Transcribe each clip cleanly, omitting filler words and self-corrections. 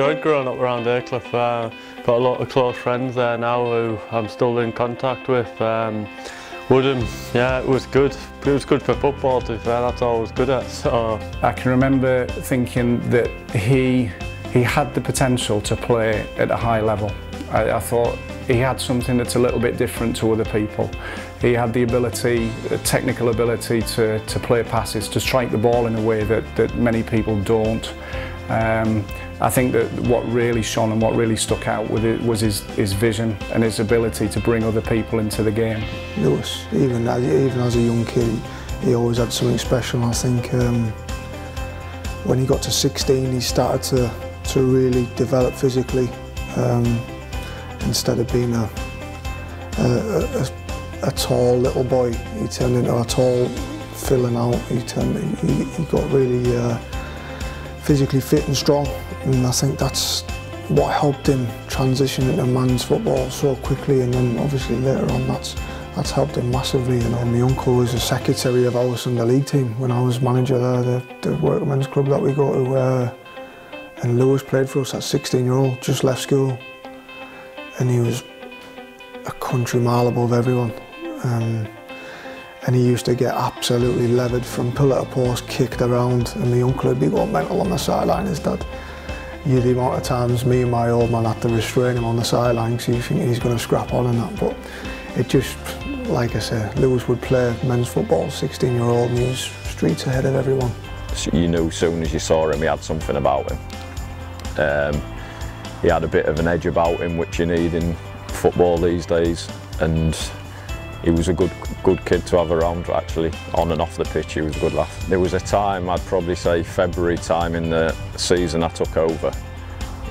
enjoyed growing up around Aycliffe. Got a lot of close friends there now who I'm still in contact with. Woodham, yeah, it was good. It was good for football, to be fair, that's all I was good at. So I can remember thinking that he had the potential to play at a high level. I thought he had something that's a little bit different to other people. He had the ability, the technical ability to play passes, to strike the ball in a way that many people don't. I think that what really shone and what really stuck out with it was his vision and his ability to bring other people into the game. Lewis, even as a young kid, he always had something special. I think when he got to 16, he started to really develop physically. Instead of being a tall little boy, he turned into a tall, filling out. He got really physically fit and strong, and I think that's what helped him transition into man's football so quickly. And then obviously later on, that's helped him massively. You know, my uncle was the secretary of our Sunday League team when I was manager there, the workmen's club that we go to. And Lewis played for us at 16-year-old, just left school. And he was a country mile above everyone. And he used to get absolutely levered from pillar to post, kicked around, and my uncle would be going mental on the sideline. His dad, the amount of times me and my old man had to restrain him on the sideline because you think he's going to scrap on and that. But it just, like I say, Lewis would play men's football, 16-year-old, and he was streets ahead of everyone. So you knew as soon as you saw him, he had something about him. He had a bit of an edge about him, which you need in football these days, and he was a good kid to have around, actually. On and off the pitch, he was a good laugh. There was a time, I'd probably say February time in the season I took over,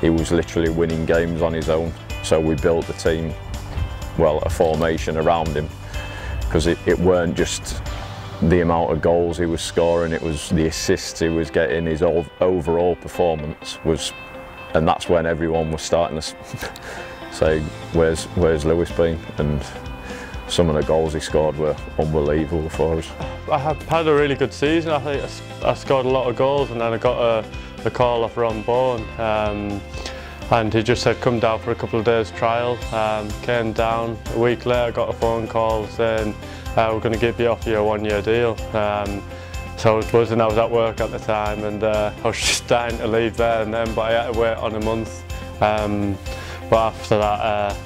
he was literally winning games on his own. So we built the team, well, a formation around him, because it weren't just the amount of goals he was scoring, it was the assists he was getting. His overall performance was, and that's when everyone was starting to say, where's Lewis been? And some of the goals he scored were unbelievable for us. I had a really good season. I think I scored a lot of goals, and then I got a call off Ron Bowen, and he just said come down for a couple of days trial. Came down, a week later I got a phone call saying we're going to give you a 1-year deal. So it was, and I was at work at the time, and I was just dying to leave there and then, but I had to wait on a month. But after that,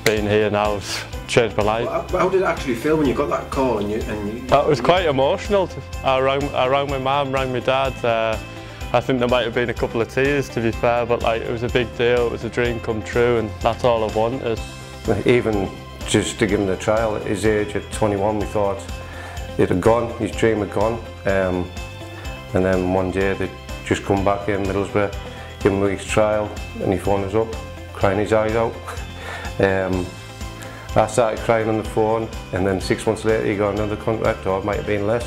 being here now has changed my life. How did it actually feel when you got that call? And you it was quite emotional. I rang my mum, rang my dad. I think there might have been a couple of tears, to be fair, but like, it was a big deal. It was a dream come true, and that's all I've wanted. Even just to give him the trial at his age, at 21, we thought it had gone, his dream had gone. And then one day they just come back in Middlesbrough, give him a week's trial, and he phoned us up, crying his eyes out. I started crying on the phone, and then 6 months later he got another contract, or it might have been less.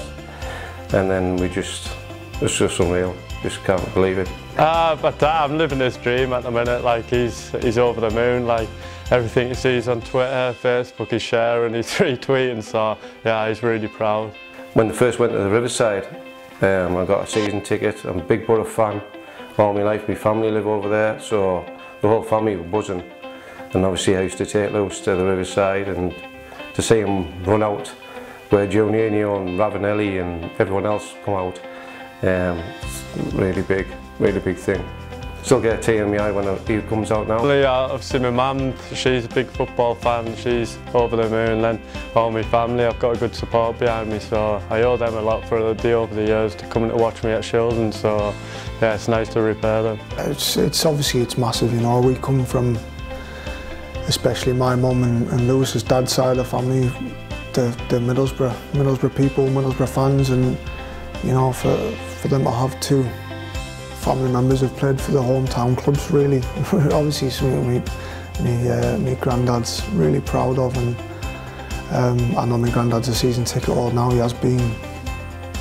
And then it's just unreal, just can't believe it. But I'm living this dream at the minute. Like, he's over the moon. Like, everything he sees on Twitter, Facebook, he's sharing, he's retweeting, so yeah, he's really proud. When I first went to the Riverside, I got a season ticket. I'm a big Boro fan. All my life, my family live over there, so the whole family were buzzing. And obviously I used to take Lewis to the Riverside, and to see him run out where Juninho and Ravanelli and everyone else come out, it's really big thing. Still get a tear in my eye when he comes out now. Obviously my mum, she's a big football fan, she's over the moon, and then all my family, I've got a good support behind me, so I owe them a lot for over the years to come to watch me at Shildon, so yeah, it's nice to repay them. It's obviously it's massive, you know. We come from, especially my mum and Lewis's dad's side of the family, the Middlesbrough people, Middlesbrough fans, and you know, for them to have two family members who've played for the hometown clubs, really, obviously something my granddad's really proud of. And I know my granddad's a season ticket holder now. He has been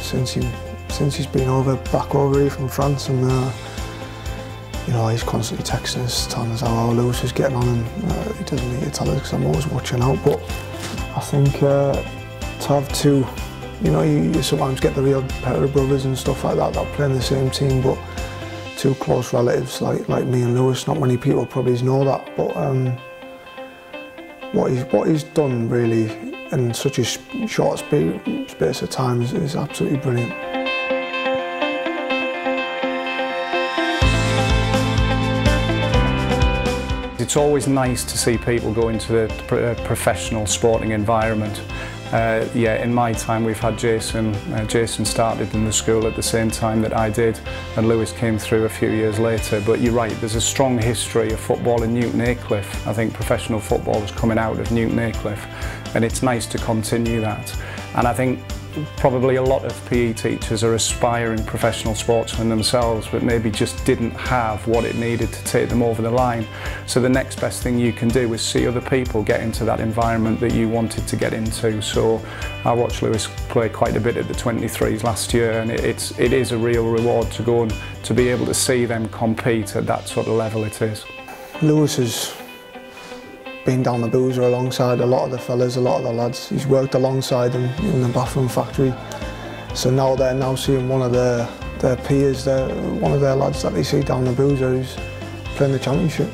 since he's been back over here from France, and you know, he's constantly texting us, telling us how Lewis is getting on, and he doesn't need to tell us because I'm always watching out. But I think to have two, you know, you sometimes get the real pair of brothers and stuff like that play in the same team, but two close relatives like me and Lewis. Not many people probably know that, but what he's done really in such a short space of time is absolutely brilliant. It's always nice to see people go into the professional sporting environment. Yeah, in my time we've had Jason. Jason started in the school at the same time that I did, and Lewis came through a few years later. But you're right, there's a strong history of football in Newton Aycliffe. I think professional football was coming out of Newton Aycliffe, and it's nice to continue that. And I think probably a lot of PE teachers are aspiring professional sportsmen themselves, but maybe just didn't have what it needed to take them over the line. So the next best thing you can do is see other people get into that environment that you wanted to get into. So I watched Lewis play quite a bit at the 23s last year, and it is a real reward to go and to be able to see them compete at that sort of level it is. Lewis has been down the boozer alongside a lot of the fellas, a lot of the lads. He's worked alongside them in the bathroom factory. So now they're seeing one of their peers, one of their lads that they see down the boozer who's playing the championship.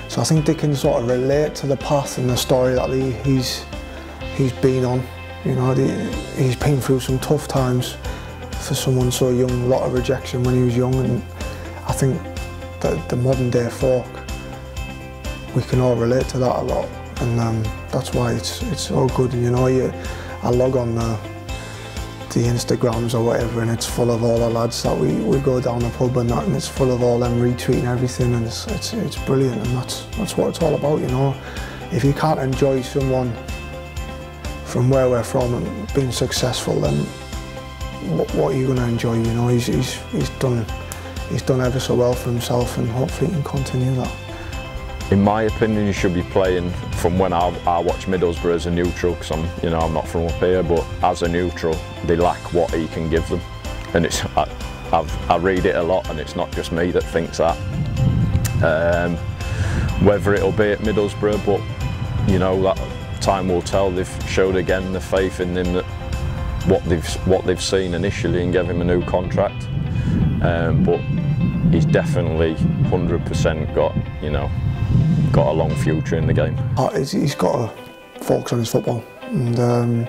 So I think they can sort of relate to the path and the story that he's been on. You know, he's been through some tough times for someone so young, a lot of rejection when he was young, and I think that the modern day folk, we can all relate to that a lot, and that's why it's so good. You know, I log on the Instagrams or whatever, and it's full of all the lads that we go down the pub and that, and it's full of all them retweeting everything, and it's brilliant, and that's what it's all about. You know, if you can't enjoy someone from where we're from and being successful, then what are you going to enjoy? You know, he's done ever so well for himself, and hopefully he can continue that. In my opinion, you should be playing from when I watch Middlesbrough as a neutral, because I'm not from up here, but as a neutral, they lack what he can give them, and I read it a lot, and it's not just me that thinks that. Whether it'll be at Middlesbrough, but you know, that time will tell. They've showed again the faith in him, that what they've seen initially, and gave him a new contract. But he's definitely 100% got a long future in the game. He's got to focus on his football, and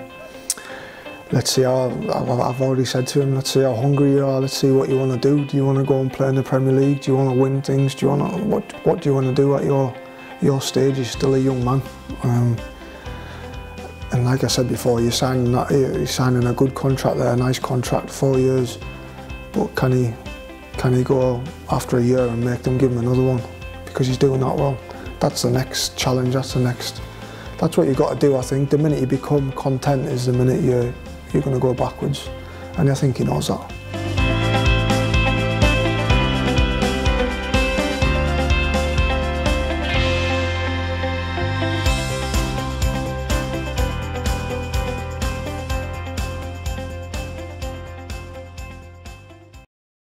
let's see how, I've already said to him, let's see how hungry you are, let's see what you want to do. Do you want to go and play in the Premier League? Do you want to win things? Do you want to, what do you want to do at your stage? You're still a young man. And like I said before, you're signing a good contract there, a nice contract, 4 years, but can he go after a year and make them give him another one? Because he's doing that well. That's the next challenge, that's what you've got to do, I think. The minute you become content is the minute you're going to go backwards, and I think he knows that.